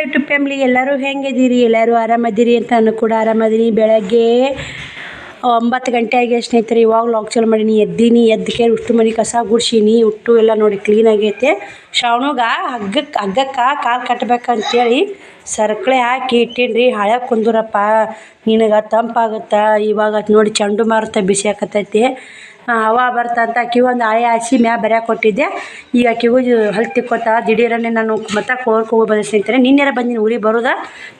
YouTube family ಎಲ್ಲರೂ ಹೆಂಗಿದ್ದೀರಿ? ಎಲ್ಲರೂ ಆರಾಮದಿರಿ ಅಂತ ನಾನು ಕೂಡ ಆರಾಮದೀನಿ. ಬೆಳಗ್ಗೆ 9 ಗಂಟೆ ಆಗಿ ಸ್ನೇಹಿತರೆ ಇವಾಗ ಲಾಗ್ ಚಾಲು ಮಾಡೀನಿ. ಎದ್ದಕ್ಕೆ ಉಷ್ಟು ಮನೆ ಕಸ ಗುಡ್ಸೀನಿ. ಉಟ್ಟು ಎಲ್ಲ ನೋಡಿ ಕ್ಲೀನ್ ಆಗೈತೆ. ಶ್ರಾವಣಗ ಹಗ್ಗಕ್ಕೆ ಕಾಲು ಕಟ್ಟಬೇಕಂತೇಳಿ ಸರ್ಕಳೆ ಹಾಕಿ ಇಟ್ಟೀನಿ. ಹಳೆ ಕುಂದೂರಪ್ಪ ನಿನಗೆ ತಂಪಾಗುತ್ತೆ. ಇವಾಗ ನೋಡಿ ಚಂಡು ಮಾರುತ ಬಿಸಿ ಆಕತ್ತೈತಿ. ಹವಾ ಬರ್ತಂತ ಆಕಿ ಒಂದು ಹಳೆ ಹಾಸಿ ಮ್ಯಾ ಬರೆಯಕ್ಕೆ ಕೊಟ್ಟಿದ್ದೆ. ಈಗ ಆಕಿಗೂ ಹಲ್ಲು ತಿಕ್ಕೋತ ದಿಢೀರನ್ನೇ ನಾನು ಮತ್ತೆ ಕೋರ್ಕ್ ಹೋಗಿ ಬಂದ ಸ್ನೇಹಿತರೆ. ನಿನ್ನೆರ ಬಂದಿನಿ ಊರಿಗೆ ಬರೋದ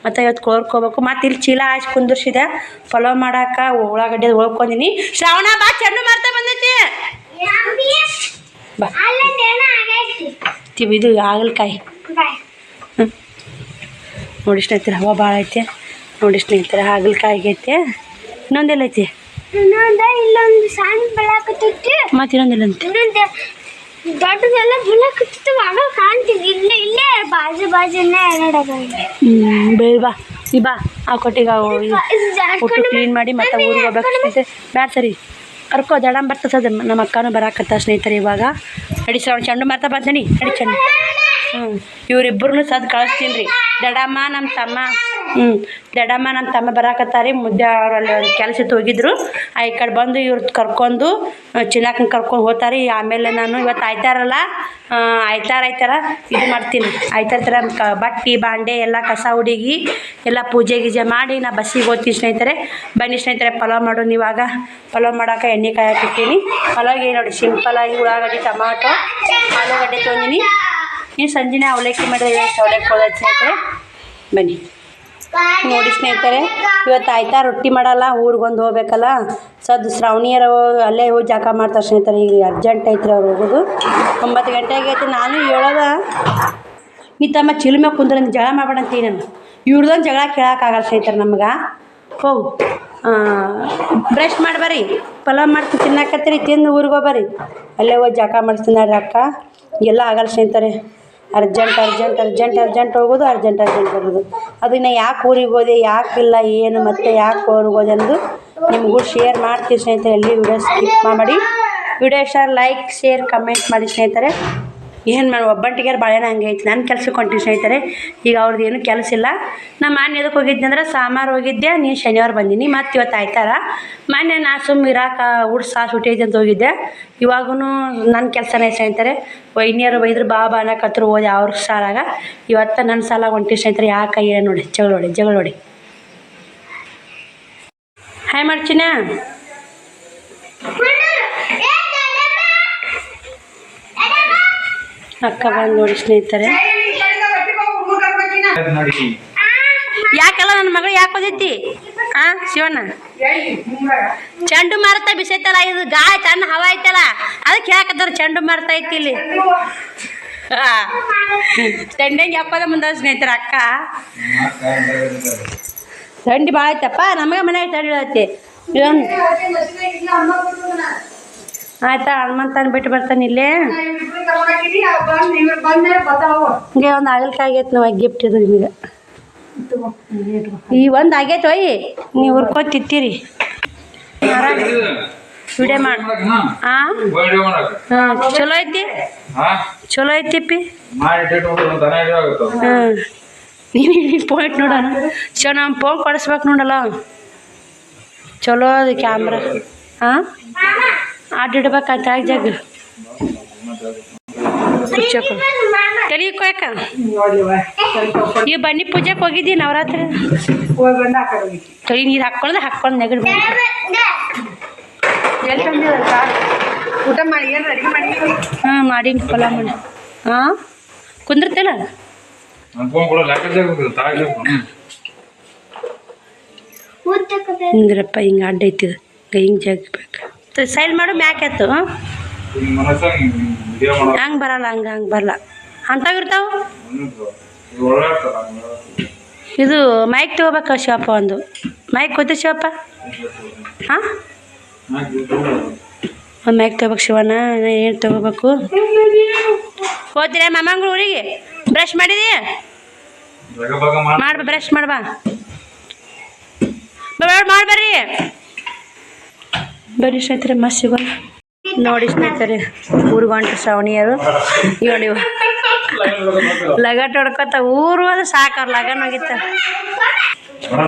ಮತ್ತು ಇವತ್ತು ಕೋರ್ಕ್ ಹೋಗ್ಬೇಕು. ಮತ್ತು ಇಲ್ಲಿ ಚೀಲ ಹಾಸಿ ಕುಂದಿರ್ಸಿದೆ ಪಲಾವ್ ಮಾಡಾಕ. ಉಳ್ಳಾಗಡ್ಡೆ ಹೊಳ್ಕೊಂಡಿನಿ. ಶ್ರಾವಣ ಬಾ, ಚಂಡು ಮಾರುತ ಬಂದೈತಿ ಬಾ. ಇದು ಹಾಗಲಕಾಯಿ ನೋಡಿ ಸ್ನೇಹಿತರೆ. ಹವಾ ಭಾಳ ಐತೆ ನೋಡಿ ಸ್ನೇಹಿತರೆ. ಹಾಗಲಕಾಯಿ ಆಗೈತೆ. ಇನ್ನೊಂದೆಲ್ಲ ಐತಿ ಇಲ್ಲೊಂದು ಸಣ್ಣ ಬೆಳಕತ್ತೈತಿ. ಮತ್ತೆ ಇನ್ನೊಂದಿಲ್ಲಂತೆ ದೊಡ್ಡದೆಲ್ಲ ಬೆಳಕತ್ತಿತ್ತು. ಆಗ ಕಾಣ್ತಿದ್ವಿ. ಇಲ್ಲೇ ಬಾಜುನೇ ಎರಡು ಬೇಡ ಬಾ. ಈ ಬಾ ಆ ಕೊಟ್ಟಿಗೆ ಒಟ್ಟು ಕ್ಲೀನ್ ಮಾಡಿ ಮತ್ತೆ ಊರಿಗೆ ಹೋಗ್ಬೇಕು ಸ್ನೇಹಿತರೆ. ಬ್ಯಾಡ ಸರಿ ಕರ್ಕೋ. ದಡಂ ಬರ್ತದ. ನಮ್ಮ ಅಕ್ಕನೂ ಬರಾಕತ್ತ ಸ್ನೇಹಿತರೆ. ಇವಾಗ ನಡಿ ಶ್ರಾವಣ ಚಂಡು ಮಾರುತ ಬಂದನಿ. ನಡಿ ಚಂಡು. ಇವರಿಬ್ಬರನ್ನು ಸದ್ ಕಳಿಸ್ತೀನಿ ರೀ. ದಡಮ್ಮ ನಮ್ಮ ತಮ್ಮ ಬರಾಕತ್ತಾರಿ. ಮುದ್ದೆ ಅವರಲ್ಲಿ ಒಂದು ಕೆಲಸಕ್ಕೆ ಹೋಗಿದ್ರು. ಈ ಕಡೆ ಬಂದು ಇವ್ರು ಕರ್ಕೊಂಡು ಚಿನ್ನಾಕನ ಕರ್ಕೊಂಡು ಹೋಗ್ತಾರೆ. ಆಮೇಲೆ ನಾನು ಇವತ್ತು ಆಯ್ತಾರಲ್ಲ ಆಯ್ತಾರ ಇದು ಮಾಡ್ತೀನಿ. ಆಯ್ತಾರ ಬಟ್ಟೆ ಬಾಂಡೆ ಎಲ್ಲ ಕಸ ಹುಡುಗಿ ಎಲ್ಲ ಪೂಜೆ ಗೀಜೆ ಮಾಡಿ ನಾ ಬಸ್ಸಿಗೆ ಹೋಗ್ತೀನಿ ಸ್ನೇಹಿತರೆ. ಬನ್ನಿ ಸ್ನೇಹಿತರೆ ಪಲಾವ್ ಮಾಡೋಣ. ಇವಾಗ ಪಲಾವ್ ಮಾಡೋಕೆ ಎಣ್ಣೆ ಕಾಯಿ ಹಾಕಿರ್ತೀನಿ. ಪಲಾವ್ಗೆ ನೋಡಿ ಸಿಂಪಲಾಗಿ ಉಳ್ಳಾಗಡ್ಡೆ ಟೊಮಾಟೊ ಆಲೂಗಡ್ಡೆ ತೊಗೊಂಡಿನಿ. ನೀವು ಸಂಜೆನೇ ಅವಲಕ್ಕಿ ಮಾಡಿದ್ರೆ ಅವಲಕ್ಕಿ ಹೋಗೋದು ಸ್ನೇಹಿತರೆ. ಬನ್ನಿ ನೋಡಿ ಸ್ನೇಹಿತರೆ. ಇವತ್ತು ಆಯ್ತಾ ರೊಟ್ಟಿ ಮಾಡಲ್ಲ. ಊರಿಗೊಂದು ಹೋಗ್ಬೇಕಲ್ಲ. ಸದ್ದು ಶ್ರಾವಣಿಯರ ಅಲ್ಲೇ ಹೋಗಿ ಜಾಕ ಮಾಡ್ತಾರೆ ಸ್ನೇಹಿತರೆ. ಈಗ ಅರ್ಜೆಂಟ್ ಐತ್ರಿ ಅವ್ರು ಹೋಗೋದು. 9 ಗಂಟೆ ಆಗೈತಿ. ನಾನು ಹೇಳೋದ ನೀ ತಮ್ಮ ಚಿಲ್ಮೆ ಕುಂದ್ರೆ ಜಗಳ ಮಾಡ್ಬೇಡ ಅಂತೀನಿ ನಾನು. ಇವ್ರದೊಂದು ಜಗಳ ಕೇಳೋಕ್ಕಾಗಲ್ಲ ಸ್ನೇಹಿತರೆ ನಮ್ಗೆ. ಹೋಗು ಬ್ರಷ್ ಮಾಡಿ ಬರ್ರಿ. ಪಲಾವ್ ಮಾಡ್ತೀನಿ ತಿನ್ನಕತ್ತೀರಿ. ತಿಂದು ಊರಿಗೆ ಹೋಗ್ಬರ್ರಿ. ಅಲ್ಲೇ ಹೋಗಿ ಜಾಕ ಮಾಡಿಸ್ತೀನಿ ಅಕ್ಕ. ಎಲ್ಲ ಆಗಲ್ಲ ಸ್ನೇಹಿತರೆ. ಅರ್ಜೆಂಟ್ ಹೋಗೋದು, ಅರ್ಜೆಂಟ್ ಬರೋದು. ಅದನ್ನು ಯಾಕೆ ಊರಿಗೆ ಹೋದೆ, ಯಾಕಿಲ್ಲ ಏನು ಮತ್ತೆ ಯಾಕೆ ಊರಿಗೆ ಹೋದೆ ಅನ್ನೋದು ನಿಮಗೂ ಶೇರ್ ಮಾಡ್ತೀವಿ ಸ್ನೇಹಿತರೆ. ಎಲ್ಲಿ ವಿಡಿಯೋ ಸ್ಕಿಪ್ ಮಾಡಿ. ವಿಡಿಯೋ ಇಷ್ಟ ಲೈಕ್ ಶೇರ್ ಕಮೆಂಟ್ ಮಾಡಿ ಸ್ನೇಹಿತರೆ. ಏನು ಮಾಡಿ ಒಬ್ಬಂಟಿಗೆ ಬಾಳೆನ ಹಂಗೆ ಐತಿ. ನನ್ನ ಕೆಲ್ಸಕ್ಕೆ ಹೊಂಟೀನಿ ಸ್ನೇಹಿತರೆ. ಈಗ ಅವ್ರದ್ದು ಏನೂ ಕೆಲಸ ಇಲ್ಲ. ನಾನು ಮಾನ್ಯ ಎದಕ್ಕೆ ಹೋಗಿದ್ದೆ ಅಂದ್ರೆ ಸಾಮಾರು ಹೋಗಿದ್ದೆ. ನೀನು ಶನಿವಾರ ಬಂದೀನಿ. ಮತ್ತು ಇವತ್ತು ಆಯ್ತಾರ. ಮೊನ್ನೆ ನಾ ಸುಮ್ಮ ಇರಾಕ ಸಾಸು ಹುಟ್ಟೈತೆ ಅಂತ ಹೋಗಿದ್ದೆ. ಇವಾಗೂ ನನ್ನ ಕೆಲಸನೇ ಸ್ನೇಹಿತರೆ. ವೈನ್ಯರು ಬೈದ್ರು ಬಾಬಾ ಅನ್ನಕತ್ರು ಹೋದೆ ಅವ್ರ ಸಾಲಾಗ. ಇವತ್ತು ನನ್ನ ಸಾಲಾಗ ಹೊಂಟೀನಿ ಸ್ನೇಹಿತರೆ. ಯಾಕೆ ಏನು ನೋಡಿ ಜಗಳ ನೋಡಿ ಹಾಯ್ ಮಾಡ್ತೀನ. ಅಕ್ಕ ಬಂದು ನೋಡಿ ಸ್ನೇಹಿತರೆ. ಯಾಕೆಲ್ಲ ನನ್ನ ಮಗಳು ಯಾಕೆ ಓದೈತಿ ಶಿವಣ್ಣ? ಚಂಡು ಮಾರುತ ಬಿಸೈತಲ್ಲ. ಇದು ಗಾಳಿ ಚಂದ ಹವಾ ಐತಲ್ಲ ಅದಕ್ಕೆ ಯಾಕಂದ್ರೆ ಚಂಡು ಮಾರುತ ಐತಿ ಇಲ್ಲಿ. ತಂಡೆಂಗೆ ಯಾಕೋದ ಮುಂದೆ ಸ್ನೇಹಿತರ. ಅಕ್ಕ ಥಂಡಿ ಭಾಳ ಐತಪ್ಪ. ನಮಗೆ ಮನೆಗೆ ಥಂಡಿ ಐತಿ. ಇವನ್ ಆಯ್ತಾ ಹನುಮಂತನ ಬಿಟ್ಟು ಬರ್ತಾನೆ ಇಲ್ಲೇ. ಹಿಂಗೆ ಒಂದು ಹಾಗಲಕಾಯಿ ಆಗೈತೆ. ನಾವು ಗಿಫ್ಟ್ ಇದು ನಿಮಗೆ. ಈ ಒಂದು ಆಗೈತೆ ಒಯ್ಯಿ. ನೀವು ಹುರ್ಕೊಂಡು ತಿತ್ತೀರಿ. ವಿಡಿಯೋ ಮಾಡಿ. ಹಾಂ ಚಲೋ ಐತಿ. ಚಲೋ ಐತಿಪ್ಪಿ. ನೀನು ಫೋನ್ ಇಟ್ಟು ನೋಡೋಣ. ನಮ್ಮ ಫೋನ್ ಕೊಡಿಸ್ಬೇಕು ನೋಡಲ್ಲ. ಚಲೋ ಅದು ಕ್ಯಾಮ್ರಾ. ಹಾಂ ಆಡಿಡ್ಬೇಕಾಯ್ತು ಆಗ ಜಾಗ ತೆಲಿಕೋ ಯಾಕ. ಈ ಬನ್ನಿ ಪೂಜೆಗೆ ಹೋಗಿದ್ದಿ ನವರಾತ್ರಿ. ತೊಳಿ ನೀರು ಹಾಕ್ಕೊಂಡು ನೆಗಡಿ ಊಟ ಮಾಡಿ ಮಾಡೀನಿ ಪಲಾವ್ ಮಾಡಿ. ಹಾಂ ಕುಂದಿರ್ತಿಲ್ಲ. ಹಿಂಗ್ರಪ್ಪ ಹಿಂಗೆ ಅಡ್ಡ ಐತಿದ. ಹಿಂಗೆ ಜಗ್ಬೇಕು. ಸೈಡ್ ಮಾಡು ಮ್ಯಾಕೆ ಎತ್ತು. ಹಂಗೆ ಬರಲ್ಲ. ಹಂಗೆ ಬರಲ್ಲ. ಅಂಥವಿರ್ತಾವ. ಇದು ಮೈಕ್ ತೊಗೋಬೇಕು ಶಿವಪ್ಪ. ಒಂದು ಮೈಕ್ ಗೊತ್ತು ಶಿವಪ್ಪ? ಹಾಂ ಒಂದು ಮೈಕ್ ತೊಗೋಬೇಕು ಶಿವಣ್ಣ. ಏನು ತೊಗೋಬೇಕು? ಹೋಗ್ತೀರ ಮಾಮಂಗ್ಳು ಊರಿಗೆ? ಬ್ರಷ್ ಮಾಡಿದಿ? ಮಾಡ್ಬಾ ಬ್ರಷ್ ಮಾಡ್ಬಾ. ಮಾಡ್ಬರ್ರಿ. ಬರೀ ಸ್ನೇಹಿತರೆ ಮಸ್ತ್ ಸಿಗೋಣ ನೋಡಿ ಸ್ನೇಹಿತರೆ. ಊರಿಗೆ ಹೊಂಟ್ರು ಶ್ರಾವಣಿಯರು. ನೋಡಿ ಲಗಟ್ ಹೊಡ್ಕೊತ ಊರು ಹೋದ್ರೆ ಸಾಕು ಅವ್ರು ಲಗನ್ ಹೋಗಿತ್ತ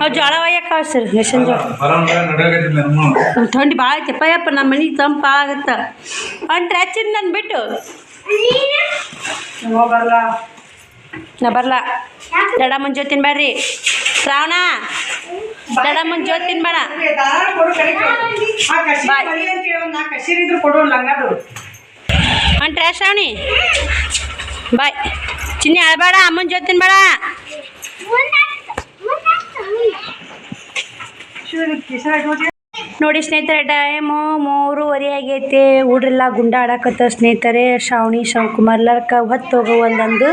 ನಾವು ಜೋಳ ಒಯ್ಯಕ್ಕೆ ಕಳಿಸ್ರಿ ರೇಷನ್ ಜೋಳ ಥಂಡಿ ಭಾಳ ಐತೆ ಪಯ್ಯಪ್ಪ ನಮ್ಮ ಮನೆಗೆ ತಂಪು ಆಗುತ್ತೆ ಹೊಂಟ್ರೆ ಹಚ್ಚಿರಿ ನಾನು ಬಿಟ್ಟು ಬರಲ್ಲ ನಾ ಬರಲ್ಲ ದಡಮ್ಮನ ಜೊತಿನ ಬೇಡ್ರಿ ಶ್ರಾವಣ ದಡಮ್ಮನ ಜೊತಿನ ಬೇಡ ಹೊಂಟ್ರೆ ಶ್ರಾವಣಿ ಬಾಯ್ ಚಿನ್ನಿ ಅಳಬೇಡ ಅಮ್ಮನ ಜೊತಿನ ಬೇಡ ನೋಡಿ ಸ್ನೇಹಿತರೆ ಟೈಮು 3:30 ಆಗೈತೆ ಹುಡ್ರೆಲ್ಲ ಗುಂಡ ಆಡಾಕತ್ತ ಸ್ನೇಹಿತರೆ ಶ್ರಾವಣಿ ಶಿವಕುಮಾರ್ ಎಲ್ಲರ್ಕ ಹೊತ್ತು ಹೋಗುವಂದಂದು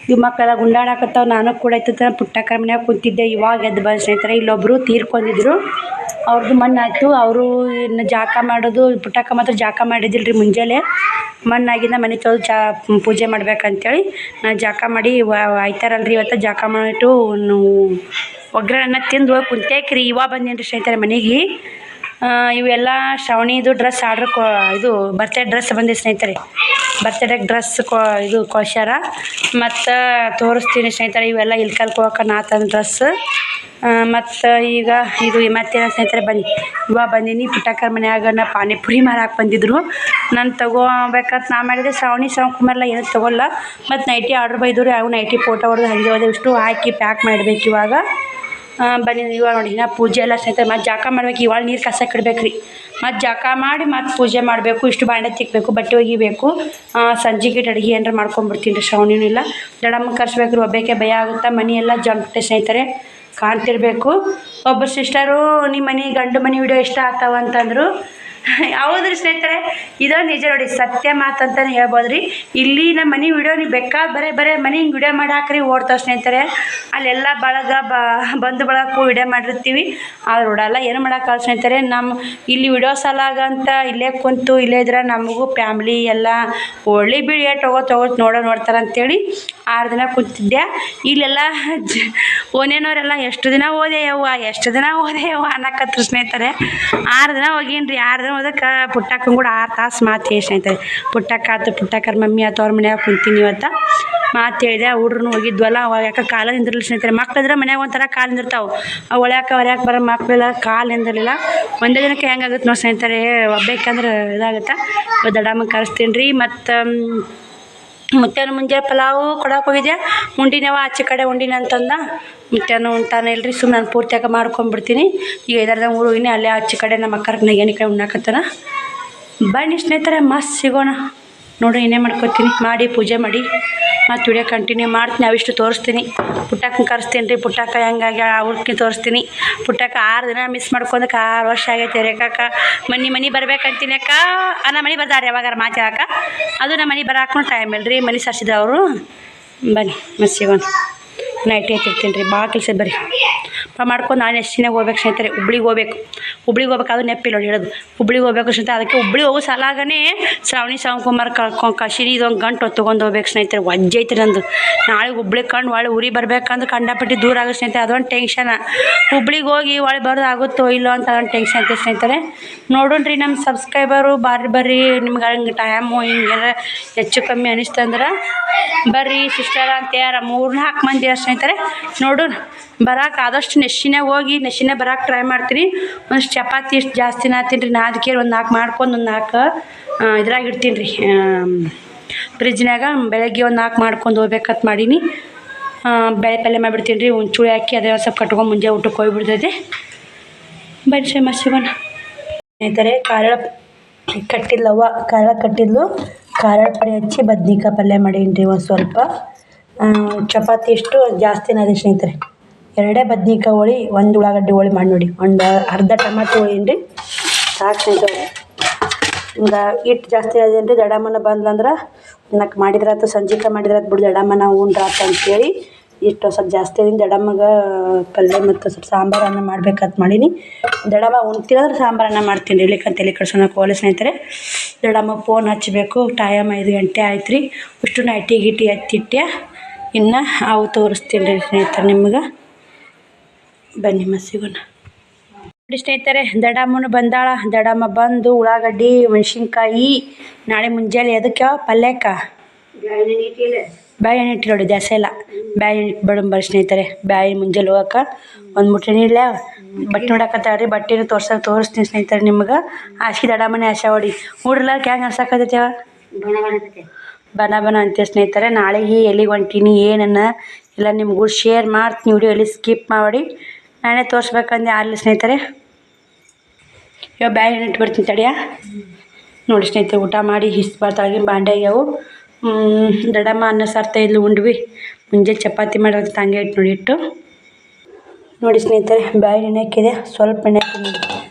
ಇವು ಮಕ್ಕಳೆಲ್ಲ ಗುಂಡಾಡಾಕತ್ತಾವ ನಾನು ಕೂಡ ಇತ್ತ ಪುಟ್ಟಕ್ಕ ಮನ್ಯಾಗ ಕುಂತಿದ್ದೆ ಇವಾಗ ಎದ್ದು ಬಂದು ಸ್ನೇಹಿತರೆ ಇಲ್ಲೊಬ್ಬರು ತೀರ್ಕೊಂಡಿದ್ರು ಅವ್ರದ್ದು ಮಣ್ಣಾಯಿತು ಅವರು ಇನ್ನು ಜಾಕ ಮಾಡೋದು ಪುಟ್ಟಕ್ಕ ಮಾತ್ರ ಜಾಕ ಮಾಡಿದ್ದಿಲ್ಲ ರೀ ಮುಂಜಾನೆ ಮಣ್ಣಾಗಿಂದ ಮನೆ ತೊಳೆದು ಪೂಜೆ ಮಾಡ್ಬೇಕಂತೇಳಿ ನಾನು ಜಾಕ ಮಾಡಿ ಆಯ್ತಾರಲ್ರಿ ಇವತ್ತು ಜಾಕ ಮಾಡಿಟ್ಟು ಒಗ್ಗರಣೆ ತಿಂದು ಹೋಗಿ ಕುಂತೇಕ್ರಿ ಇವಾಗ ಬಂದೇನು ರೀ ಸ್ನೇಹಿತರೆ ಮನೆಗೆ ಇವೆಲ್ಲ ಶ್ರಾವಣಿದು ಡ್ರೆಸ್ ಆರ್ಡ್ರ್ ಇದು ಬರ್ತ್ಡೇ ಡ್ರೆಸ್ ಬಂದಿದೆ ಸ್ನೇಹಿತರೆ ಬರ್ತ್ಡೇಗೆ ಡ್ರೆಸ್ ಇದು ಕೊಳ್ಸ್ಯಾರ ಮತ್ತು ತೋರಿಸ್ತೀನಿ ಸ್ನೇಹಿತರೆ ಇವೆಲ್ಲ ಇಲ್ಕಲ್ಗೆ ಹೋಗಕ್ಕೆ ನಾ ತಂದು ಡ್ರೆಸ್ ಮತ್ತು ಈಗ ಇದು ಮತ್ತೇನು ಸ್ನೇಹಿತರೆ ಬನ್ನಿ ಇವಾಗ ಬಂದೀನಿ ಪುಟ್ಟಕ್ಕರ ಮನ್ಯಾಗ ನಾ ಪಾನಿಪುರಿ ಮಾರಕ್ಕೆ ಬಂದಿದ್ರು ನಾನು ತೊಗೋಬೇಕಂತ ನಾ ಮಾಡಿದೆ ಶ್ರಾವಣಿ ಶಿವಕುಮಾರ್ಲ ಏನೂ ತೊಗೊಲ್ಲ ಮತ್ತು ನೈಟಿ ಆರ್ಡ್ರ್ ಬೈದ್ರು ಯಾವ ನೈಟಿ ಫೋಟೋ ಹೊಡೆದು ಹಾಗೆ ಹೋದೆ ಇಷ್ಟು ಹಾಕಿ ಪ್ಯಾಕ್ ಮಾಡಬೇಕು ಇವಾಗ ಬನ್ನಿ ಇವಾಗ ನೋಡಿ ನಾ ಪೂಜೆ ಎಲ್ಲ ಸ್ನೇಹಿತರೆ ಮತ್ತು ಜಾಕ ಮಾಡ್ಬೇಕು ಇವಾಗ ನೀರು ಕಸಕ್ಕೆ ಇಡ್ಬೇಕು ರೀ ಮತ್ತು ಜಾಕ ಮಾಡಿ ಮತ್ತು ಪೂಜೆ ಮಾಡಬೇಕು ಇಷ್ಟು ಬಾಂಡೆ ತಿಕ್ಕಬೇಕು ಬಟ್ಟೆ ಒಗಿಬೇಕು ಸಂಜೆಗೆ ಅಡುಗೆ ಏನಾರ ಮಾಡ್ಕೊಂಬಿಡ್ತೀನಿ ರೀ ಶ್ರಾವಣಿನೂ ಇಲ್ಲ ದಡಮ್ಮ ಕರ್ಸ್ಬೇಕು ರೀ ಒಬ್ಬಕ್ಕೆ ಭಯ ಆಗುತ್ತೆ ಮನೆ ಎಲ್ಲ ಜಂಪ್ಟೆ ಸ್ನೇಹಿತರೆ ಕಾಣ್ತಿರ್ಬೇಕು ಒಬ್ಬರು ಸಿಸ್ಟರು ನಿಮ್ಮ ಮನೆ ಗಂಡು ಮನೆ ವಿಡಿಯೋ ಇಷ್ಟ ಆಗ್ತಾವ ಅಂತಂದರು ಹೌದ್ರಿ ಸ್ನೇಹಿತರೆ ಇದೋ ನಿಜ ನೋಡಿ ಸತ್ಯ ಮಾತಂತಾನೆ ಹೇಳ್ಬೋದು ರೀ ಇಲ್ಲಿ ನಮ್ಮ ಮನೆ ವಿಡಿಯೋ ನೀವು ಬೇಕಾದ ಬರೇ ಮನೆ ಹಿಂಗೆ ವಿಡಿಯೋ ಮಾಡಿ ಹಾಕ್ರಿ ಓಡ್ತಾವೆ ಸ್ನೇಹಿತರೆ ಅಲ್ಲೆಲ್ಲ ಬಳಗ ಬಂದು ಬಳಗಕ್ಕೂ ವಿಡಿಯೋ ಮಾಡಿರ್ತೀವಿ ಆದ್ರೆ ನೋಡಲ್ಲ ಏನು ಮಾಡೋಕ್ಕಲ್ಲ ಸ್ನೇಹಿತರೆ ನಮ್ಮ ಇಲ್ಲಿ ವಿಡಿಯೋ ಸಲಾಗಂತ ಇಲ್ಲೇ ಕುಂತು ಇಲ್ಲೇ ಇದ್ರೆ ನಮಗೂ ಫ್ಯಾಮ್ಲಿ ಎಲ್ಲ ಒಳ್ಳೆ ಬಿಡಿ ತೊಗೋತ ನೋಡ್ತಾರೆ ಅಂತೇಳಿ 6 ದಿನ ಕುಂತಿದ್ದೆ ಇಲ್ಲೆಲ್ಲ ಓನೇನವರೆಲ್ಲ ಎಷ್ಟು ದಿನ ಓದೆ ಯವ್ವ ಅನ್ನಕತ್ರು ಸ್ನೇಹಿತರೆ 6 ದಿನ ಹೋಗೀನಿ ರೀ 6 ದಿನ ಹೋದಕ್ಕೆ ಪುಟ್ಟಕ್ಕನ ಕೂಡ 6 ತಾಸು ಮಾತು ಹೇಳಿ ಸ್ನೇಹಿತರೆ ಪುಟ್ಟಕ್ಕ ಆತು ಪುಟ್ಟಕ್ಕರ ಮಮ್ಮಿ ಆತು ಅವ್ರ ಮನ್ಯಾಗ ಕುಂತೀನಿ ಇವತ್ತು ಮಾತು ಹೇಳಿದೆ ಹುಡ್ರು ಹೋಗಿದ್ವಲ್ಲ ಅವಾಗ ಯಾಕೆ ಕಾಲ ನಿಂದಿರಲಿಲ್ಲ ಸ್ನೇಹಿತರೆ ಮಕ್ಳಿದ್ರೆ ಮನ್ಯಾಗ ಒಂಥರ ಕಾಲು ನಿಂದಿರ್ತಾವೆ ಹೊಳ್ಯಾಕೆ ಬರೋ ಮಕ್ಕಳೆಲ್ಲ ಕಾಲು ನಿಂದಿರಲಿಲ್ಲ ಒಂದೇ ದಿನಕ್ಕೆ ಹೆಂಗಾಗುತ್ತೆ ನೋಡಿ ಸ್ನೇಹಿತರೆ ಒಬ್ಬೇಕಂದ್ರೆ ಇದಾಗುತ್ತೆ ದಡಮ್ಮ ಕರೆಸ್ತೀನಿ ರೀ ಮತ್ತು ಮುತ್ಯಾನು ಮುಂಜಾನೆ ಪಲಾವು ಕೊಡಕ್ಕೆ ಹೋಗಿದ್ದೆ ಉಂಡಿನವ ಆಚೆ ಕಡೆ ಉಂಡಿನ ಅಂತಂದ ಮುತ್ಯಾನು ಉಂಟಾನೆ ಇಲ್ರಿ ಸುಮ್ಮನೆ ನಾನು ಪೂರ್ತಿಯಾಗ ಮಾಡ್ಕೊಂಡ್ಬಿಡ್ತೀನಿ ಈಗ 5 ಊರು ಹೋಗಿನಿ ಅಲ್ಲೇ ಆಚೆ ಕಡೆ ನಮ್ಮ ಅಕ್ಕರ್ಗೆ ನಗೇನಿ ಕಡೆ ಉಣ್ಣಾಕತ್ತಾನ ಬನ್ನಿ ಸ್ನೇಹಿತರೆ ಮಸ್ತ್ ಸಿಗೋಣ ನೋಡಿ ಏನೇ ಮಾಡ್ಕೊತೀನಿ ಮಾಡಿ ಪೂಜೆ ಮಾಡಿ ಮತ್ತು ವಿಡಿಯೋ ಕಂಟಿನ್ಯೂ ಮಾಡ್ತೀನಿ ಅವಿಷ್ಟು ತೋರಿಸ್ತೀನಿ ಪುಟ್ಟಕ್ಕನ ಕರೆಸ್ತೀನಿ ರೀ ಪುಟ್ಟಕ್ಕ ಹೆಂಗಾಗಿ ಅವ್ರಿಗೆ ತೋರಿಸ್ತೀನಿ ಪುಟ್ಟಕ್ಕ 6 ದಿನ ಮಿಸ್ ಮಾಡ್ಕೊಂಡಕ್ಕೆ 6 ವರ್ಷ ಆಗೈತೆ ರೇಖಾಕ ಮನೆ ಬರ್ಬೇಕಂತೀನಿ ಅಕ್ಕ ನಮ್ಮ ಮನೆ ಬರ್ತಾರೆ ಯಾವಾಗಾರ ಮಾತಾಡಕ್ಕ ಅದು ನಮ್ಮ ಮನೆ ಬರಾಕೂ ಟೈಮ್ ಇಲ್ಲ ರೀ ಮನೆ ಸರ್ಸಿದ್ರು ಅವರು ಬನ್ನಿ ಮಸ್ತ್ ಸಿಗೋಣ ನೈಟ್ ಎತ್ತಿರ್ತೀನಿ ರೀ ಭಾಳ ಕೆಲಸ ಬರ್ರಿ ಮಾಡ್ಕೊಂಡು ನಾನು ಎಷ್ಟಿನಾಗ ಹೋಗ್ಬೇಕು ಸ್ನೇಹಿತರೆ ಹುಬ್ಳಿಗೆ ಹೋಗ್ಬೇಕು ಅದು ನೆಪ್ಪಿಲ್ಲ ನೋಡಿ ಹೇಳೋದು ಹುಬ್ಳಿಗೆ ಹೋಗ್ಬೇಕು ಸ್ನೇಹಿತರೆ ಅದಕ್ಕೆ ಹುಬ್ಳಿಗೆ ಹೋಗೋ ಸಲಾಗನೇ ಶ್ರಾವಣಿ ಶಿವಕುಮಾರ್ ಕಶಿನಿ ಇದೊಂದು ಗಂಟು ತೊಗೊಂಡು ಹೋಗ್ಬೇಕು ಸ್ನೇಹಿತರೆ ವಜ್ಜೆ ಐತೆ ನಂದು ನಾಳೆ ಹುಬ್ಳಿಗೆ ಕಂಡು ಒಳ್ಳೆ ಊರಿಗೆ ಬರ್ಬೇಕಂದ್ರೆ ಕಂಡಪಟ್ಟಿ ದೂರ ಆಗೋ ಸ್ನೇಹಿತರೆ ಅದೊಂದು ಟೆನ್ಷನ್ ಹುಬ್ಳಿಗೆ ಹೋಗಿ ಒಳ್ಳೆ ಬರೋದು ಆಗುತ್ತೋ ಇಲ್ಲೋ ಅಂತ ಅದೊಂದು ಟೆನ್ಷನ್ ಐತೆ ಸ್ನೇಹಿತರೆ ನೋಡೋಣ್ರಿ ನಮ್ಮ ಸಬ್ಸ್ಕ್ರೈಬರು ಬರ್ರಿ ನಿಮ್ಗೆ ಹಂಗೆ ಟೈಮು ಹಿಂಗೆಲ್ಲ ಹೆಚ್ಚು ಕಮ್ಮಿ ಅನಿಸ್ತಂದ್ರೆ ಬರ್ರಿ ಸಿಸ್ಟರ್ ಅಂತ ಯಾರ 3-4 ಮಂದಿ ಸ್ನೇಹಿತರೆ ನೋಡೋಣ ಬರೋಕೆ ಆದಷ್ಟು ನೆಶಿನೇ ಹೋಗಿ ನೆಶಿನೇ ಬರೋಕೆ ಟ್ರೈ ಮಾಡ್ತೀನಿ ಒಂದಿಷ್ಟು ಚಪಾತಿ ಇಷ್ಟು ಜಾಸ್ತಿ ನಾತೀನಿ ರೀ ನಾದಕ್ಕೆ ಒಂದು 4 ಮಾಡ್ಕೊಂಡು ಒಂದು 4 ಇದ್ರಾಗ ಇಡ್ತೀನಿ ರೀ ಫ್ರಿಜ್ನಾಗ ಬೆಳಗ್ಗೆ ಒಂದು 4 ಮಾಡ್ಕೊಂಡು ಹೋಗ್ಬೇಕಂತ ಮಾಡೀನಿ ಬೇಳೆ ಪಲ್ಯ ಮಾಡಿಬಿಡ್ತೀನಿ ರೀ ಒಂಚೂಳಿ ಹಾಕಿ ಅದೇ ಸ್ವಲ್ಪ ಕಟ್ಕೊಂಡು ಮುಂಜಾನೆ ಊಟಕ್ಕೆ ಹೋಗ್ಬಿಡ್ತೈತೆ ಬನ್ನಿ ಮಸಿಗೋಣ ಸ್ನೇಹಿತರೆ ಕಾರಳ ಕಟ್ಟಿದ್ಲು ಖಾರ ಪುಡಿ ಹಚ್ಚಿ ಬದ್ನಿಕಾಯಿ ಪಲ್ಯ ಮಾಡೀನಿ ರೀ ಒಂದು ಸ್ವಲ್ಪ ಚಪಾತಿ ಎಷ್ಟು ಜಾಸ್ತಿ ನಾದಿ ಸ್ನೇಹಿತರೆ 2 ಬದ್ನಿಕಾಯಿ ಹೋಳಿ 1 ಉಳ್ಳಾಗಡ್ಡಿ ಹೋಳಿ ಮಾಡಿ ನೋಡಿ ಒಂದು ಅರ್ಧ ಟಮಾಟೊ ಹೋಳೀನಿ ರೀ ಸಾಕು ಸ್ನೇಹಿತರೆ ಹಿಂಗೆ ಹಿಟ್ಟು ಜಾಸ್ತಿ ಅದೇನು ರೀ ದಡಮ್ಮನ ಬಂದ್ಲಂದ್ರೆ 4 ಮಾಡಿದ್ರಾತು ಸಂಜಿಕ ಮಾಡಿದ್ರಾತು ಬಿಡು ದಡಮ್ಮನ ಉಂಡ್ರಾತು ಅಂತೇಳಿ ಇಷ್ಟು ಸ್ವಲ್ಪ ಜಾಸ್ತಿ ಅದೀನಿ ದಡಮ್ಮಗೆ ಪಲ್ಯ ಮತ್ತು ಸ್ವಲ್ಪ ಸಾಂಬಾರನ್ನ ಮಾಡ್ಬೇಕಂತ ಮಾಡೀನಿ ದಡಮ್ಮ ಉಣ್ತಿರಂದ್ರೆ ಸಾಂಬಾರನ್ನ ಮಾಡ್ತೀನಿ ರೀ ಇಲ್ಲಿಕಂತ ತಲೆ ಕೆಡ್ಸೋಣಕ್ಕೆ ಹೋಗಲ್ಲ ಸ್ನೇಹಿತರೆ ದಡಮ್ಮ ಫೋನ್ ಹಚ್ಚಬೇಕು ಟೈಮ್ 5 ಗಂಟೆ ಆಯ್ತು ರೀ ಅಷ್ಟು ನೈಟಿ ಗಿಟಿ ಎತ್ತಿಟ್ಟೆ ಇನ್ನು ಅವು ತೋರಿಸ್ತೀನಿ ರೀ ಸ್ನೇಹಿತರೆ ನಿಮ್ಗೆ ಬನ್ನಿ ಮಸಿಗೋಣ ನೋಡಿ ಸ್ನೇಹಿತರೆ ದಡಮ್ಮನು ಬಂದಾಳ ದಡಮ್ಮ ಬಂದು ಉಳ್ಳಾಗಡ್ಡಿ ಮೆಣಸಿನ್ಕಾಯಿ ನಾಳೆ ಮುಂಜಾನೆ ಅದಕ್ಕೆ ಪಲ್ಯಕ್ಕ ಬ್ಯಾಳೆ ಎಣ್ಣೆ ಇಟ್ಟು ನೋಡಿ ಜಾಸ್ತಿ ಇಲ್ಲ ಬ್ಯಾಳೆ ಎಣ್ಣೆ ಬಡಂಬರಿ ಸ್ನೇಹಿತರೆ ಬ್ಯಾಳೆ ಮುಂಜಾನೆ ಹೋಗಕ್ಕೆ ಒಂದು ಮುಟ್ಟೆ ನೀಡ್ಲ ಬಟ್ಟೆ ನೋಡಕತ್ತಾಳ್ರಿ ಬಟ್ಟೆನ ತೋರಿಸ್ತೀನಿ ಸ್ನೇಹಿತರೆ ನಿಮ್ಗೆ ಹಾಸಿಗೆ ದಡ ಮನೆ ಆಸೆ ಹೊಡಿ ಹುಡ್ರಲ್ಲ ಹ್ಯಾಂಗೆ ಅನ್ಸಕತ್ತೈತೆ ಬನ ಅಂತೆ ಸ್ನೇಹಿತರೆ ನಾಳೆಗೆ ಎಲ್ಲಿಗೆ ಹೊಂಟೀನಿ ಏನನ್ನ ಎಲ್ಲ ನಿಮ್ಗೂ ಶೇರ್ ಮಾಡ್ತೀನಿ ವಿಡಿಯೋ ಎಲ್ಲಿ ಸ್ಕಿಪ್ ಮಾಡಿ ನಾನೇ ತೋರಿಸ್ಬೇಕಂದೆ ಅಲ್ಲಿ ಸ್ನೇಹಿತರೆ ಇವಾಗ ಬ್ಯಾಳೆ ಎಣ್ಣೆ ಇಟ್ಟು ಬರ್ತೀನಿ ತಡಿಯ ನೋಡಿ ಸ್ನೇಹಿತರೆ ಊಟ ಮಾಡಿ ಬರ್ತಾಳೆ ಬಾಂಡೆ ಆಗ್ಯಾವು ದಡಮ್ಮ ಅನ್ನ ಸಾರ್ತಾ ಇದ್ಲು ಉಂಡ್ವಿ ಮುಂಜಾನೆ ಚಪಾತಿ ಮಾಡೋದು ತಂಗೆ ಇಟ್ಟು ನೋಡಿ ಸ್ನೇಹಿತರೆ ಬ್ಯಾಳೆ ಎಣ್ಣೆ ಹಾಕಿದೆ ಸ್ವಲ್ಪ ಎಣ್ಣೆ ಹಾಕಿದ್ದೀನಿ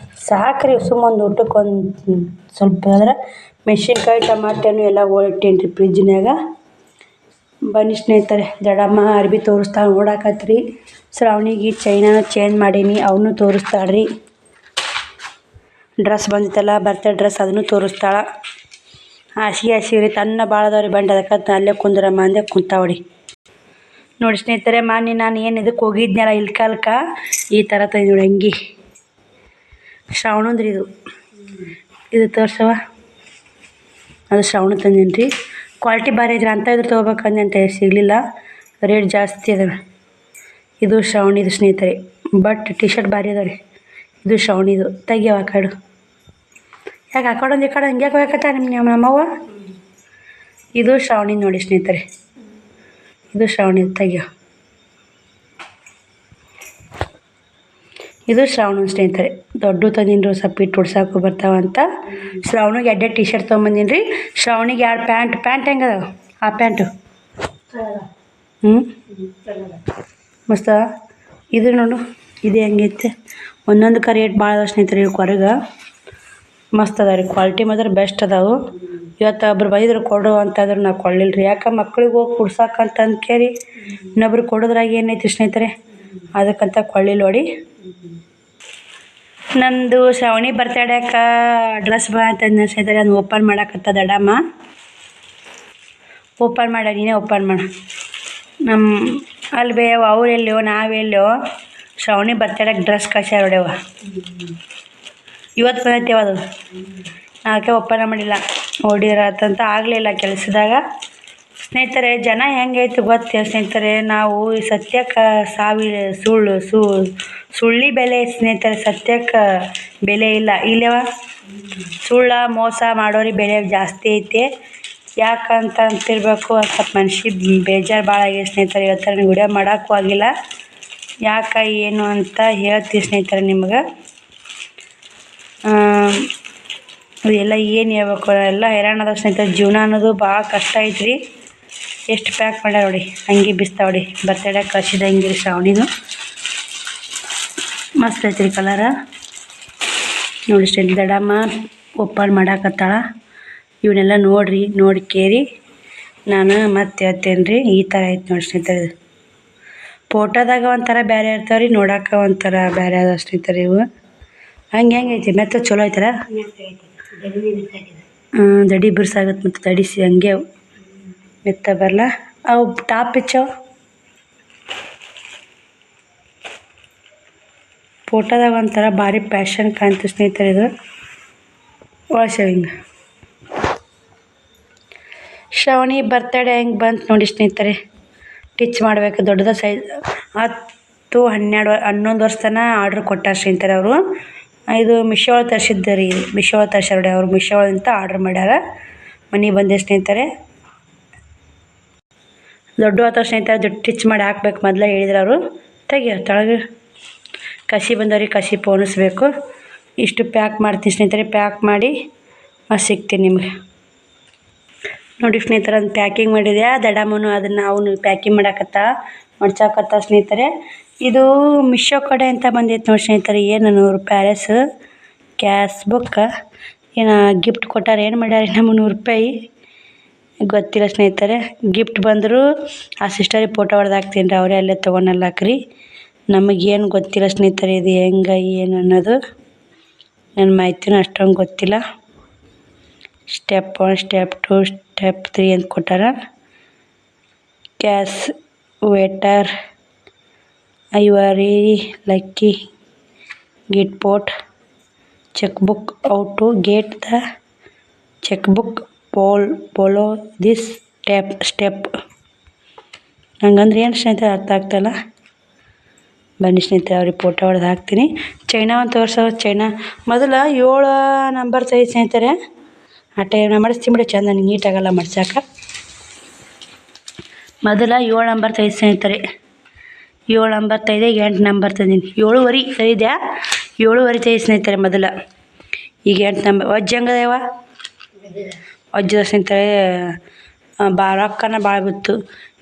ಸಾಕ್ರಿ ಸುಮ್ಮೊಂದು ಊಟಕ್ಕೆ ಒಂದು ಸ್ವಲ್ಪ ಅಂದ್ರೆ ಮೆಣಸಿನ್ಕಾಯಿ ಟಮಾಟೆನು ಎಲ್ಲ ಇಟ್ಟೇನಿ ರೀ ಫ್ರಿಜ್ನಾಗ ಬನ್ನಿ ಸ್ನೇಹಿತರೆ ದಡಮ್ಮ ಅರ್ಬಿ ತೋರಿಸ್ತಾಳೆ ನೋಡಾಕತ್ರಿ ಶ್ರಾವಣಿಗೆ ಚೈನಾನು ಚೇಂಜ್ ಮಾಡೀನಿ ಅವನು ತೋರಿಸ್ತಾಳ್ರಿ ಡ್ರೆಸ್ ಬಂದಿತ್ತಲ್ಲ ಬರ್ತಡೇ ಡ್ರೆಸ್ ಅದನ್ನು ತೋರಿಸ್ತಾಳೆ ಹಾಸಿಗೆ ರೀ ತನ್ನ ಭಾಳ ಅದಾವ್ರಿ ಬಂಡೆ ಅದಕ್ಕೆ ಅಲ್ಲೇ ಕುಂದ್ರಮ್ಮ ಅಂದೆ ಕುಂತಾವಡಿ ನೋಡಿ ಸ್ನೇಹಿತರೆ ಮಾನ್ಯ ನಾನು ಏನು ಇದಕ್ಕೆ ಹೋಗಿದ್ನಲ್ಲ ಇಲ್ಕಲ್ಕ ಈ ಥರ ತಂದು ನೋಡಿ ಅಂಗಿ ಶ್ರಾವಣಂದ್ರಿ ಇದು ತೋರ್ಸವ ಅದು ಶ್ರಾವಣ ತಂದೀನಿ ರೀ ಕ್ವಾಲಿಟಿ ಭಾರಿ ಇದ್ರೆ ಅಂತ ಇದ್ರೆ ತೊಗೋಬೇಕಂದೆ ಅಂತ ಸಿಗಲಿಲ್ಲ ರೇಟ್ ಜಾಸ್ತಿ ಅದಾವೆ ಇದು ಶ್ರಾವಣಿದು ಸ್ನೇಹಿತರೆ ಬಟ್ ಟಿ ಶರ್ಟ್ ಭಾರಿ ಅದಾವೆ ರೀ ಇದು ಶ್ರಾವಣಿದು ತೆಗಿಯವ ಆ ಕಡೆ ಯಾಕೆ ಆ ಕಡೆ ಒಂದು ಈ ಕಡೆ ಹಂಗೆ ಹೋಗಕತ್ತ ನಮ್ಮವ್ವ ಇದು ಶ್ರಾವಣಿ ನೋಡಿ ಸ್ನೇಹಿತರೆ ಇದು ಶ್ರಾವಣಿದು ತೆಗಿಯೋ ಇದು ಶ್ರಾವಣ ಸ್ನೇಹಿತರೆ ದೊಡ್ಡ ತಂದೀನಿ ಸ್ವಲ್ಪ ಇಟ್ಟು ಉಡ್ಸಾಕು ಬರ್ತಾವಂತ ಶ್ರಾವಣಿಗೆ ಎಡ್ಡೆ ಟಿ ಶರ್ಟ್ ತೊಗೊಂಬಂದೀನಿ ರೀ ಶ್ರಾವಣಿಗೆ 2 ಪ್ಯಾಂಟ್ ಹೆಂಗೆ ಅದಾವೆ ಆ ಪ್ಯಾಂಟು ಮಸ್ತ ಇದು ನೋಡು ಇದು ಹೆಂಗೈತೆ ಒಂದೊಂದಕ್ಕೆ ರೇಟ್ ಭಾಳ ಅದಾವೆ ಸ್ನೇಹಿತರೆ ಇವು ಹೊರಗೆ ಮಸ್ತ್ ಅದಾವೆ ರೀ ಕ್ವಾಲಿಟಿ ಮಾತ್ರ ಬೆಸ್ಟ್ ಅದಾವೆ ಇವತ್ತು ಒಬ್ರು ಬೈದ್ರು ಕೊಡು ಅಂತಂದ್ರೆ ನಾವು ಕೊಳ್ಳಿಲ್ಲ ರೀ ಯಾಕೆ ಮಕ್ಳಿಗೆ ಹೋಗಿ ಕುಡ್ಸಾಕಂತ ಕೇಳಿ ಇನ್ನೊಬ್ರು ಕೊಡೋದ್ರಾಗ ಏನೈತಿ ಸ್ನೇಹಿತರೆ ಅದಕ್ಕಂತ ಕೊಳ್ಳಿಲ್ಲ ನೋಡಿ ನಂದು ಶ್ರಾವಣಿ ಬರ್ತಡೇಕ್ಕೆ ಡ್ರೆಸ್ ಬಾ ಅಂತಂದು ಸ್ನೇಹಿತರೆ ಅದನ್ನ ಓಪನ್ ಮಾಡಾಕತ್ತ ದಡಮ್ಮ ಓಪನ್ ಮಾಡ ನೀನೇ ಓಪನ್ ಮಾಡ ನಮ್ಮ ಅಲ್ಲಿ ಬೇವ ಅವರೆಲ್ಲೋ ನಾವೆಲ್ಲೋ ಶ್ರಾವಣಿ ಬರ್ತಡೇಗೆ ಡ್ರೆಸ್ ಕಳ್ಸ್ಯಾರ ನೋಡ್ಯವ ಇವತ್ತು ಬಂದೈತೆವ ಅದು ಅದಕ್ಕೆ ಓಪನ್ ಮಾಡಿಲ್ಲ ಹೊಡಿರತ್ತಂತ ಆಗಲಿಲ್ಲ ಕೆಲಸದಾಗ ಸ್ನೇಹಿತರೆ ಜನ ಹೆಂಗೈತೆ ಗೊತ್ತೇ ಸ್ನೇಹಿತರೆ ನಾವು ಈ ಸತ್ಯಕ್ಕೆ ಸುಳ್ಳಿ ಬೆಲೆ ಸ್ನೇಹಿತರೆ ಸತ್ಯಕ್ಕೆ ಬೆಲೆ ಇಲ್ಲ ಇಲ್ಲವ ಮೋಸ ಮಾಡೋರಿಗೆ ಬೆಲೆ ಜಾಸ್ತಿ ಐತೆ ಯಾಕಂತ ಅಂತಿರ್ಬೇಕು ಒಂದು ಸ್ವಲ್ಪ ಮನ್ಸಿಗೆ ಬೇಜಾರು ಭಾಳ ಆಗಿದೆ ಸ್ನೇಹಿತರೆ ಇವತ್ತು ನನಗೆ ವಿಡಿಯೋ ಮಾಡೋಕ್ಕೂ ಆಗಿಲ್ಲ ಯಾಕೆ ಏನು ಅಂತ ಹೇಳ್ತೀವಿ ಸ್ನೇಹಿತರೆ ನಿಮ್ಗೆ ಇದೆಲ್ಲ ಏನು ಹೇಳ್ಬೇಕು ಎಲ್ಲ ಹೈರಾಣದ ಸ್ನೇಹಿತರೆ ಜೀವನ ಅನ್ನೋದು ಭಾಳ ಕಷ್ಟ ಐತ್ರಿ ಎಷ್ಟು ಪ್ಯಾಕ್ ಮಾಡ್ಯಾರ ನೋಡಿ ಅಂಗಿ ಬಿಸ್ತಾವಡಿ ಬರ್ತಡೇ ಕಳ್ಸಿದ ಅಂಗಿ ರೀ ಶ್ರಾವಣಿದು ಮಸ್ತ್ ಐತ್ರಿ ಕಲರ ನೋಡಿ ಸ್ನೇಹಿತರೆ ದಡಮ್ಮ ಓಪನ್ ಮಾಡಾಕತ್ತಾಳ ಇವನ್ನೆಲ್ಲ ನೋಡಿ ಕೇರಿ ನಾನು ಮತ್ತೆ ಹೇಳ್ತೇನೆ ರೀ ಈ ಥರ ಐತೆ ನೋಡಿ ಸ್ನೇಹಿತರೆ ಫೋಟೋದಾಗ ಒಂಥರ ಬೇರೆ ಇರ್ತಾವೆ ರೀ ನೋಡೋಕೆ ಒಂಥರ ಬೇರೆ ಅದ ಸ್ನೇಹಿತರೆ ಇವು ಹಂಗೆ ಐತಿ ಮೆತ್ತ ಚಲೋ ಐತಲ್ಲ ದಡಿ ಬಿರ್ಸಾಗತ್ತೆ ಮತ್ತು ದಡಿಸಿ ಹಂಗೆ ಮೆತ್ತ ಬರಲ್ಲ ಅವು ಟಾಪ್ ಹೆಚ್ಚವ ಫೋಟೋದಾಗ ಒಂಥರ ಭಾರಿ ಪ್ಯಾಷನ್ ಕಾಣ್ತು ಸ್ನೇಹಿತರೆ ಇದು ವಾಷಿಂಗ್ ಶ್ರಾವಣಿ ಬರ್ತಡೇ ಹೆಂಗೆ ಬಂತು ನೋಡಿ ಸ್ನೇಹಿತರೆ ಟಿಚ್ ಮಾಡಬೇಕು ದೊಡ್ಡದ ಸೈಜ್ 10-11 ವರ್ಷ ತನಕ ಆರ್ಡ್ರ್ ಕೊಟ್ಟಾರ ಸ್ನೇಹಿತರೆ ಅವರು ಇದು ಮಿಶೋ ಒಳಗೆ ತರಿಸಿದ್ದೆ ರೀ ಮಿಶೋ ಒಳಗೆ ತರ್ಸ್ಯಾರ ನೋಡಿ ಅವ್ರು ಮಿಶೋ ಅಂತ ಆರ್ಡ್ರ್ ಮಾಡ್ಯಾರ ಮನೆಗೆ ಬಂದೆ ಸ್ನೇಹಿತರೆ ದೊಡ್ಡ ಅಥವಾ ಸ್ನೇಹಿತರೆ ದೊಡ್ಡ ಟಿಚ್ ಮಾಡಿ ಹಾಕ್ಬೇಕು ಮೊದಲೇ ಹೇಳಿದ್ರು ಅವರು ತೆಗಿಯೋ ತಳಗೆ ಕಸಿ ಬಂದವ್ರಿಗೆ ಕಸಿ ಪೋಣಿಸ್ಬೇಕು ಇಷ್ಟು ಪ್ಯಾಕ್ ಮಾಡ್ತೀನಿ ಸ್ನೇಹಿತರೆ ಪ್ಯಾಕ್ ಮಾಡಿ ಮತ್ತೆ ಸಿಗ್ತೀನಿ ನಿಮಗೆ ನೋಡಿ ಸ್ನೇಹಿತರೆ ಅದನ್ನು ಪ್ಯಾಕಿಂಗ್ ಮಾಡಿದೆ ದಡಮ್ಮನು ಅದನ್ನು ಅವನು ಪ್ಯಾಕಿಂಗ್ ಮಡ್ಚಾಕತ್ತ ಸ್ನೇಹಿತರೆ ಇದು ಮಿಶೋ ಕಡೆ ಅಂತ ಬಂದೈತೆ ನೋಡಿ ಸ್ನೇಹಿತರೆ ಏನು 100 ರೂಪಾಯಿ ಕ್ಯಾಶ್ ಬುಕ್ ಏನು ಗಿಫ್ಟ್ ಕೊಟ್ಟಾರ ಏನು ಮಾಡ್ಯಾರ ನಮ್ಮ 100 ರೂಪಾಯಿ ಗೊತ್ತಿಲ್ಲ ಸ್ನೇಹಿತರೆ ಗಿಫ್ಟ್ ಬಂದರೂ ಆ ಸಿಸ್ಟರಿಗೆ ಫೋಟೋ ಹೊಡೆದು ಹಾಕ್ತೀನಿ ರೀ ಅವರೇ ಅಲ್ಲೇ ತೊಗೊಂಡಲ್ಲಾಕ್ರಿ ನಮಗೇನು ಗೊತ್ತಿಲ್ಲ ಸ್ನೇಹಿತರೆ ಇದು ಹೆಂಗೆ ಏನು ಅನ್ನೋದು ನನ್ನ ಮಾಹಿತಿನೂ ಅಷ್ಟೊಂದು ಗೊತ್ತಿಲ್ಲ ಸ್ಟೆಪ್ 1 ಸ್ಟೆಪ್ 2 ಸ್ಟೆಪ್ 3 ಅಂತ ಕೊಟ್ಟಾರ cash waiter you are very lucky get pot check book how to get the check book follow this step ಹಂಗಂದ್ರೆ ಏನು ಸ್ನೇಹಿತರೆ ಅರ್ಥ ಆಗ್ತಾಯಿಲ್ಲ. ಬನ್ನಿ ಸ್ನೇಹಿತರೆ ಅವ್ರಿಗೆ ಫೋಟೋ ಹೊಡೆದು ಹಾಕ್ತೀನಿ. ಚೈನಾ ಒಂದು ತೋರಿಸೋ ಚೈನಾ ಮೊದಲು 7 ನಂಬರ್ ಸೈಜ್ ಸ್ನೇಹಿತರೆ. ಆ ಟೈಮ್ ಮಾಡಿಸ್ತೀನಿ ಬಿಡಿ, ಚಂದ ನೀಟಾಗಲ್ಲ ಮಡ್ಸಕ್ಕೆ. ಮೊದಲು 7 ನಂಬರ್ ಸೈಜ್ ಸ್ನೇಹಿತರೆ. 7 ನಂಬರ್ ತೆಗೆದೆ, 8 ನಂಬರ್ ತಂದೀನಿ. 7.5 ಸೈದ್ಯಾ 7.5 ಸೈಜ್ ಸ್ನೇಹಿತರೆ ಮೊದಲು. ಈಗ 8 ನಂಬರ್ ವಜ್ಜಂಗದೇವ ವಜ್ಜದ ಸ್ನೇಹಿತರೆ. ರೊಕ್ಕನ ಭಾಳ ಬಿತ್ತು.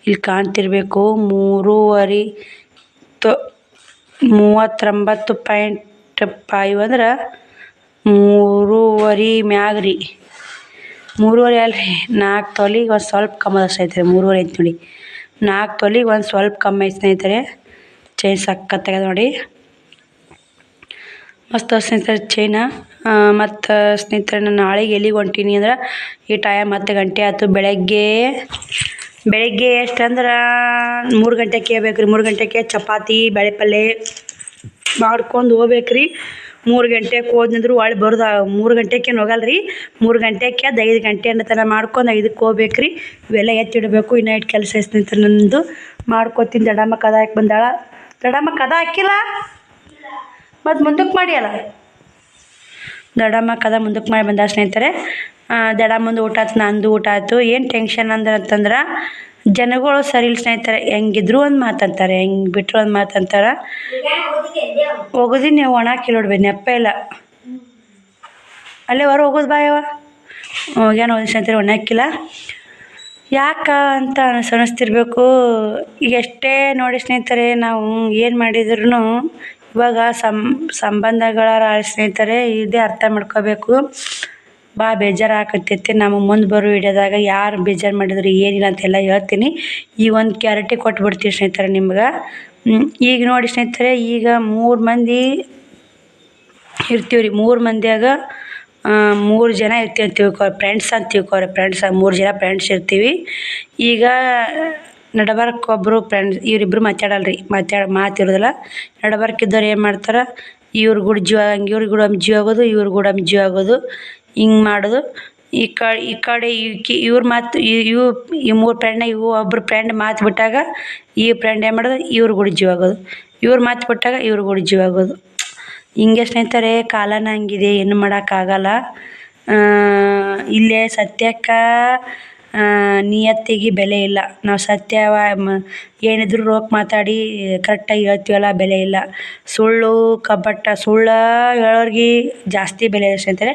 ಇಲ್ಲಿ ಕಾಣ್ತಿರ್ಬೇಕು 39.5 ಅಂದ್ರೆ 3.5 ಮ್ಯಾಗ ರೀ. 3.5 ಅಲ್ರಿ, 4 ತೊಲಿಗೆ ಒಂದು ಸ್ವಲ್ಪ ಕಮ್ಮಿ ಅದ ಸ್ನೇಹಿತರೆ. 3.5 ಐತೆ ನೋಡಿ, 4 ತೊಲಿಗೆ ಒಂದು ಸ್ವಲ್ಪ ಕಮ್ಮಿ ಐತೆ ಸ್ನೇಹಿತರೆ. ಚೈನ್ ಸಕ್ಕತ್ತಾಗ್ಯದ ನೋಡಿ, ಮಸ್ತ್ ಸ್ನೇಹಿತರೆ ಚೈನ. ಮತ್ತು ಸ್ನೇಹಿತರೆ ನಾನು ನಾಳೆಗೆ ಎಲ್ಲಿಗೆ ಹೊಂಟೀನಿ ಅಂದ್ರೆ ಈ ಟೈಮ್ 10 ಗಂಟೆ ಆಯ್ತು. ಬೆಳಗ್ಗೆ ಎಷ್ಟಂದ್ರೆ 3 ಗಂಟೆಗೆ ಬೇಕು ರೀ. 3 ಗಂಟೆಗೆ ಚಪಾತಿ ಬೇಳೆ ಪಲ್ಯ ಮಾಡ್ಕೊಂಡು ಹೋಗ್ಬೇಕ್ರಿ. 3 ಗಂಟೆಗೆ ಹೋದ್ನಂದ್ರು ಒಳ್ಳೆ ಬರೋದು 3 ಗಂಟೆಗೇನು ಹೋಗಲ್ಲ ರೀ. 3 ಗಂಟೆಗೆ 5 ಗಂಟೆ ಅನ್ನೋ ಥರ ಮಾಡ್ಕೊಂಡು 5ಕ್ಕೆ ಹೋಗ್ಬೇಕ್ರಿ. ಇವೆಲ್ಲ ಎತ್ತಿಡಬೇಕು. ಇನ್ನು ಇಟ್ಟು ಕೆಲಸ ಸ್ನೇಹಿತರೆ ನನ್ನದು ಮಾಡ್ಕೊತೀನಿ. ದಡಮ್ಮ ಕದ ಹಾಕಿ ಬಂದಾಳ. ದಡಮ್ಮ ಕದ ಹಾಕಿಲ್ಲ ಮತ್ತು ಮುಂದಕ್ಕೆ ಮಾಡಿಯಲ್ಲ. ದಡಮ್ಮ ಕದ ಮುಂದಕ್ಕೆ ಮಾಡಿ ಬಂದ ಸ್ನೇಹಿತರೆ. ದಡಮ್ಮಂದು ಊಟ ಆಯ್ತು, ನಂದು ಊಟ ಆಯ್ತು. ಏನು ಟೆನ್ಷನ್ ಅಂತಂದ್ರೆ ಜನಗಳು ಸರಿ ಇಲ್ಲ ಸ್ನೇಹಿತರೆ. ಹೆಂಗಿದ್ರು ಒಂದು ಮಾತಂತಾರೆ, ಹೆಂಗೆ ಬಿಟ್ಟರು ಒಂದು ಮಾತಂತಾರೆ. ಹೋಗೋದಿನಿ ನೀವು ಒಣಾಕಿ ನೋಡ್ಬೇಕು, ನೆಪ್ಪ ಇಲ್ಲ ಅಲ್ಲೇ ಹೊರ ಹೋಗೋದು ಬಾಯವ ಹೋಗ್ಯಾನ. ಹೋಗಿ ಸ್ನೇಹಿತರೆ ಒಣಾಕಿಲ್ಲ ಯಾಕೆ ಅಂತ ಅನಿಸ್ತಿರ್ಬೇಕು. ಈಗ ಎಷ್ಟೇ ನೋಡಿ ಸ್ನೇಹಿತರೆ, ನಾವು ಏನು ಮಾಡಿದ್ರು ಇವಾಗ ಸಂಬಂಧಗಳ ಸ್ನೇಹಿತರೆ ಇದೇ ಅರ್ಥ ಮಾಡ್ಕೋಬೇಕು. ಭಾಳ ಬೇಜಾರು ಆಕತ್ತೈತಿ. ನಮ್ಮ ಮುಂದೆ ಬರೋ ವಿಡಿಯೋದಾಗ ಯಾರು ಬೇಜಾರು ಮಾಡಿದ್ರು ಏನಿಲ್ಲ ಅಂತೆಲ್ಲ ಹೇಳ್ತೀನಿ. ಈ ಒಂದು ಕ್ಯಾರಿಟಿ ಕೊಟ್ಬಿಡ್ತೀವಿ ಸ್ನೇಹಿತರೆ ನಿಮ್ಗೆ. ಈಗ ನೋಡಿ ಸ್ನೇಹಿತರೆ, ಈಗ 3 ಮಂದಿ ಇರ್ತೀವಿ ರೀ. 3 ಮಂದಿಯಾಗ 3 ಜನ ಇರ್ತೀವಿ ಅಂತ ತಿಳ್ಕೊ, ಫ್ರೆಂಡ್ಸ್ ಅಂತ ತಿಳ್ಕೊರಿ. 3 ಜನ ಫ್ರೆಂಡ್ಸ್ ಇರ್ತೀವಿ. ಈಗ ನಡಬರ್ಕೊಬ್ಬರು ಫ್ರೆಂಡ್ಸ್, ಇವರಿಬ್ಬರು ಮಾತಾಡಲ್ರಿ, ಮಾತಿರೋದಿಲ್ಲ. ನಡಬರ್ಕಿದ್ದವ್ರು ಏನು ಮಾಡ್ತಾರೆ, ಇವ್ರ ಕೂಡ ಜೀವ ಇವ್ರ ಕೂಡ ಜೀವ ಆಗೋದು, ಇವ್ರ ಕೂಡ ಜೀವ ಆಗೋದು, ಹಿಂಗೆ ಮಾಡೋದು. ಈ ಕಡೆ ಇವ್ರ ಮಾತು ಈ 3 ಫ್ರೆಂಡ್ನಾಗ ಒಬ್ಬರು ಫ್ರೆಂಡ್ ಮಾತು ಬಿಟ್ಟಾಗ ಈ ಫ್ರೆಂಡ್ ಏನು ಮಾಡೋದು, ಇವ್ರ ಕೂಡ ಜೀವ ಆಗೋದು. ಇವ್ರ ಮಾತು ಬಿಟ್ಟಾಗ ಇವ್ರ ಕೂಡ ಜೀವ ಆಗೋದು. ಹಿಂಗೆ ಸ್ನೇಹಿತರೆ ಕಾಲನ ಹಂಗಿದೆ, ಏನು ಮಾಡೋಕ್ಕಾಗಲ್ಲ. ಇಲ್ಲೇ ಸತ್ಯಕ್ಕೆ ನಿಯತ್ತಿಗೆ ಬೆಲೆ ಇಲ್ಲ. ನಾವು ಸತ್ಯ ಏನಿದ್ರು ರೋಕ್ ಮಾತಾಡಿ ಕರೆಕ್ಟಾಗಿ ಹೇಳ್ತೀವಲ್ಲ, ಬೆಲೆ ಇಲ್ಲ. ಸುಳ್ಳು ಸುಳ್ಳು ಹೇಳೋರಿಗೆ ಜಾಸ್ತಿ ಬೆಲೆ ಇದೆ ಸ್ನೇಹಿತರೆ.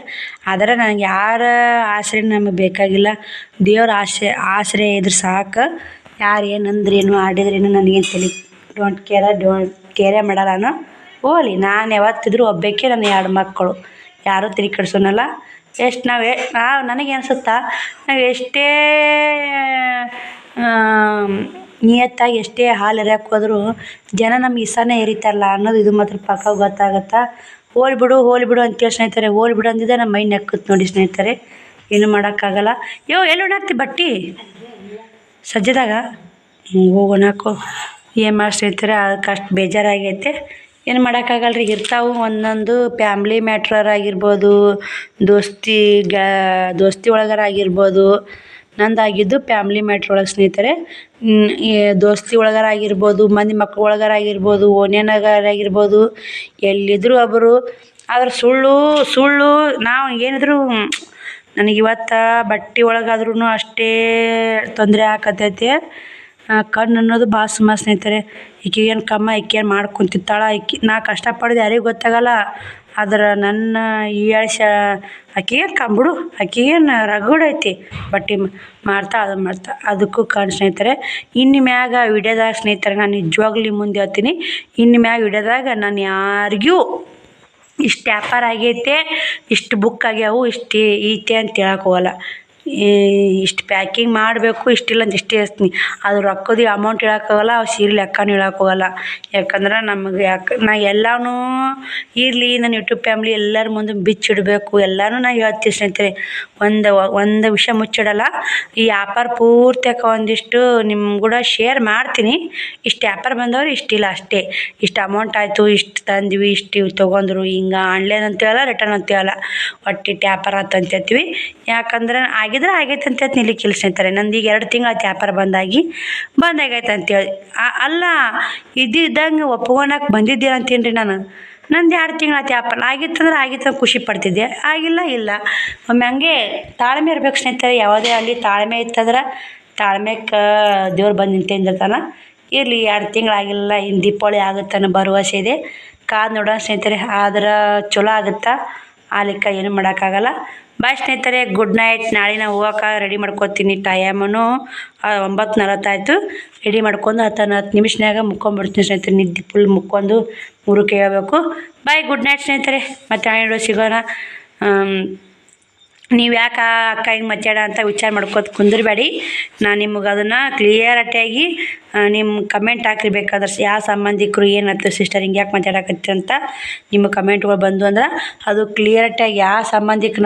ಆದರೆ ನನಗೆ ಯಾರ ಆಶ್ರಯ ನಮಗೆ ಬೇಕಾಗಿಲ್ಲ. ದೇವ್ರ ಆಶ್ರಯ ಇದ್ರೆ ಸಾಕು. ಯಾರು ಏನಂದ್ರೇನು ಆಡಿದ್ರೇನು ನನಗೇನು ತಲೆ ಡೋಂಟ್ ಕೇರೇ ಮಾಡಲ್ಲ ನಾನು. ಹೋಗಲಿ, ನಾನು ಯಾವತ್ತಿದ್ರು ಒಬ್ಬಕ್ಕೆ ನನ್ನ 2 ಮಕ್ಕಳು, ಯಾರೂ ತಲೆ ಕೆಡ್ಸೋನಲ್ಲ. ಎಷ್ಟು ನನಗೆ ಅನಿಸುತ್ತಾ, ನಾವು ಎಷ್ಟೇ ನಿಯತ್ತಾಗಿ ಎಷ್ಟೇ ಹಾಲು ಎರೆಯಕ್ಕೆ ಹೋದ್ರು ಜನ ನಮ್ಗೆ ಇಸನೇ ಎರಿತಾರಲ್ಲ ಅನ್ನೋದು ಇದು ಮಾತ್ರ ಪಕ್ಕ ಗೊತ್ತಾಗತ್ತಾ. ಹೋಲಿ ಬಿಡು ಅಂತೇಳಿ ಸ್ನೇಹಿತರೆ. ಹೋಲಿ ಬಿಡು ಅಂದಿದ್ದೆ ನಮ್ಮ ಮೈ ನೆಕ್ಕುತ್ತೆ ನೋಡಿ ಸ್ನೇಹಿತರೆ. ಏನು ಮಾಡೋಕ್ಕಾಗಲ್ಲ. ಎಲ್ಲಿ ಒಣಾಕ್ತಿ ಬಟ್ಟೆ ಸಜ್ಜದಾಗ ಹೋಗೋಣಾಕೋ. ಏನು ಮಾಡಿ ಸ್ನೇಹಿತರೆ, ಅದಕ್ಕೆ ಅಷ್ಟು ಬೇಜಾರಾಗೈತೆ. ಏನು ಮಾಡೋಕ್ಕಾಗಲ್ಲ ರೀ. ಇರ್ತಾವೆ ಒಂದೊಂದು ಫ್ಯಾಮ್ಲಿ ಮ್ಯಾಟ್ರರ್ ಆಗಿರ್ಬೋದು, ದೋಸ್ತಿ ಒಳಗಾರ ಆಗಿರ್ಬೋದು. ನಂದಾಗಿದ್ದು ಫ್ಯಾಮ್ಲಿ ಮ್ಯಾಟ್ರ್ ಒಳಗೆ ಸ್ನೇಹಿತರೆ. ಈ ದೋಸ್ತಿ ಒಳಗಾರ ಆಗಿರ್ಬೋದು, ಮಂದಿ ಮಕ್ಳು ಒಳಗಾರ ಆಗಿರ್ಬೋದು, ಓಣ್ಯಾನಗಾರ ಆಗಿರ್ಬೋದು, ಎಲ್ಲಿದ್ದರೂ ಒಬ್ಬರು. ಆದ್ರೆ ಸುಳ್ಳು ನಾವು ಏನಿದ್ರು ನನಗಿವತ್ತು ಬಟ್ಟೆ ಒಳಗಾದ್ರೂ ಅಷ್ಟೇ ತೊಂದರೆ ಆಕತ್ತೈತೆ. ಕಣ್ಣು ಅನ್ನೋದು ಭಾಳ ಸುಮ್ಮ ಸ್ನೇಹಿತರೆ. ಈಕೆಗೇನು ಕಮ್ಮ, ಈಕೇನು ಮಾಡ್ಕೊಂತಿತ್ತಾಳ, ನಾ ಕಷ್ಟಪಡೋದು ಯಾರಿಗೂ ಗೊತ್ತಾಗಲ್ಲ. ಆದ್ರೆ ನನ್ನ ಆಕೆಗೇನು ಕಂಬಿಡು, ಆಕೆಗೇನು ರಗಡ್ ಐತಿ, ಬಟ್ಟೆ ಮಾಡ್ತಾ ಅದಕ್ಕೂ ಕಣ್ಣು ಸ್ನೇಹಿತರೆ. ಇನ್ನು ಮ್ಯಾಗ ವಿಡಿಯೋದಾಗ ಸ್ನೇಹಿತರೆ ನಾನು ನಿಜವಾಗ್ಲೂ ಮುಂದೆ ಹೇಳ್ತೀನಿ, ಇನ್ನು ಮ್ಯಾಗ ವಿಡಿಯೋದಾಗ ನಾನು ಯಾರಿಗೂ ಇಷ್ಟು ವ್ಯಾಪಾರ ಆಗೈತೆ, ಇಷ್ಟು ಬುಕ್ ಆಗ್ಯಾವು, ಇಷ್ಟು ಐತೆ ಅಂತ ಹೇಳಕ್ಕೆ ಹೋಗಲ್ಲ. ಇಷ್ಟು ಪ್ಯಾಕಿಂಗ್ ಮಾಡಬೇಕು, ಇಷ್ಟಿಲ್ಲ ಅಂತ ಇಷ್ಟೇ ಹೇಳ್ತೀನಿ. ಅದು ರೊಕ್ಕದ ಅಮೌಂಟ್ ಹೇಳೋಕ್ಕಾಗಲ್ಲ, ಅವು ಸೀರೆ ಲೆಕ್ಕನೂ ಹೇಳೋಕ್ಕೋಗಲ್ಲ. ಯಾಕಂದ್ರೆ ನಮಗೆ ನಾ ಎಲ್ಲನೂ ಇರಲಿ, ನನ್ನ ಯೂಟ್ಯೂಬ್ ಫ್ಯಾಮ್ಲಿ ಎಲ್ಲರ ಮುಂದೆ ಬಿಚ್ಚಿಡಬೇಕು, ಎಲ್ಲನೂ ನಾ ಹೇಳ್ತೀನಿ ಸ್ನೇಹಿತರೆ. ಒಂದು ವಿಷಯ ಮುಚ್ಚಿಡಲ್ಲ. ಈ ವ್ಯಾಪಾರ ಪೂರ್ತಿಯಾಕ ಒಂದಿಷ್ಟು ನಿಮ್ಮ ಕೂಡ ಶೇರ್ ಮಾಡ್ತೀನಿ. ಇಷ್ಟು ವ್ಯಾಪಾರ ಬಂದವ್ರು ಇಷ್ಟಿಲ್ಲ ಅಷ್ಟೇ. ಇಷ್ಟು ಅಮೌಂಟ್ ಆಯಿತು, ಇಷ್ಟು ತಂದ್ವಿ, ಇಷ್ಟು ತೊಗೊಂಡ್ರು, ಹಿಂಗೆ ಆನ್ಲೈನ್ ಅಂತೇಳಲ್ಲ, ರಿಟರ್ನ್ ಅಂತೇಳಲ್ಲ, ಒಟ್ಟಿಟ್ಟು ವ್ಯಾಪಾರ ಆಯ್ತು ಅಂತ ಹೇಳ್ತೀವಿ. ಯಾಕಂದ್ರೆ ಆಗಿದ್ದು ಆಗಿದ್ರೆ ಆಗೈತೆ ಅಂತ ಹೇಳ್ತೀನಿ. ಇಲ್ಲಿ ಕೆಲಸ ಸ್ನೇಹಿತರೆ ನಂದು ಈಗ 2 ತಿಂಗಳು ಆಯ್ತು ವ್ಯಾಪಾರ ಬಂದಾಗೈತೆ ಅಂತೇಳಿ. ಅಲ್ಲ ಇದ್ದಂಗೆ ಒಪ್ಕೊಳಕ್ಕೆ ಬಂದಿದ್ದೀರ ಅಂತೀನಿ ರೀ ನಾನು. ನಂದು 2 ತಿಂಗಳು ಆಯ್ತು ವ್ಯಾಪಾರ ಆಗಿತ್ತಂದ್ರೆ ಆಗಿತ್ತು ಖುಷಿ ಪಡ್ತಿದ್ದೆ, ಆಗಿಲ್ಲ ಇಲ್ಲ. ಒಮ್ಮೆ ಹಂಗೆ ತಾಳ್ಮೆ ಇರ್ಬೇಕು ಸ್ನೇಹಿತರೆ. ಯಾವುದೇ ಅಲ್ಲಿ ತಾಳ್ಮೆ ಇತ್ತಂದ್ರೆ ತಾಳ್ಮೆಗೆ ದೇವ್ರು ಬಂದು ನಿಂತಿರ್ತಾನೆ. ಇರಲಿ 2 ತಿಂಗಳಾಗಿಲ್ಲ, ಇನ್ನು ದೀಪಾವಳಿ ಆಗುತ್ತೆ ಅನ್ನೋ ಭರವಸೆ ಇದೆ. ಕಾದು ನೋಡೋಣ ಸ್ನೇಹಿತರೆ. ಆದ್ರೆ ಚಲೋ ಆಗುತ್ತಾ ಆಲಿಕ್ಕ ಏನು ಮಾಡೋಕ್ಕಾಗಲ್ಲ. ಬಾಯ್ ಸ್ನೇಹಿತರೆ, ಗುಡ್ ನೈಟ್. ನಾಳೆ ನಾವು ಹೋಗೋಕೆ ರೆಡಿ ಮಾಡ್ಕೊತೀನಿ. ಟೈಮನು 9:40 ಆಯಿತು. ರೆಡಿ ಮಾಡ್ಕೊಂಡು 10 ನಿಮಿಷನಾಗ ಮುಕ್ಕೊಂಬಿಡ್ತೀನಿ ಸ್ನೇಹಿತರೆ. ನಿದ್ದೆ ಫುಲ್ ಮುಕ್ಕೊಂಡು 3ಕ್ಕೆ ಹೇಳ್ಬೇಕು. ಬಾಯ್, ಗುಡ್ ನೈಟ್ ಸ್ನೇಹಿತರೆ. ಮತ್ತೆ ನಾಳೆ ಸಿಗೋಣ. ನೀವು ಯಾಕೆ ಅಕ್ಕ ಹಿಂಗೆ ಮಚ್ಚಾಡ ಅಂತ ವಿಚಾರ ಮಾಡ್ಕೋತ ಕುಂದಿರಬೇಡಿ. ನಾನು ನಿಮಗೆ ಅದನ್ನು ಕ್ಲಿಯರಿಟಿಯಾಗಿ ನಿಮ್ಮ ಕಮೆಂಟ್ ಹಾಕಿರ್ಬೇಕಾದ್ರೆ ಯಾವ ಸಂಬಂಧಿಕರು ಏನಂತ ಸಿಸ್ಟರ್ ಹಿಂಗೆ ಯಾಕೆ ಮಾತಾಡಕತ್ತಿ ಅಂತ ನಿಮ್ಮ ಕಮೆಂಟ್ಗಳು ಬಂದು ಅಂದ್ರೆ ಅದು ಕ್ಲಿಯರಿಟಿಯಾಗಿ ಯಾವ ಸಂಬಂಧಿಕ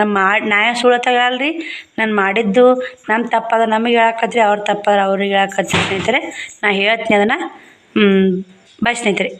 ನ್ಯಾಯ ಸುಳ್ತಾಗಲ್ರಿ. ನಾನು ಮಾಡಿದ್ದು ನಮ್ಮ ತಪ್ಪದ ನಮಗೆ ಹೇಳಕತ್ರಿ, ಅವ್ರ ತಪ್ಪದ ಅವ್ರಿಗೆ ಹೇಳಕತ್ರಿ ಸ್ನೇಹಿತರೆ. ನಾ ಹೇಳ್ತೀನಿ ಅದನ್ನು. ಬಾಯ್ ಸ್ನೇಹಿತರೆ.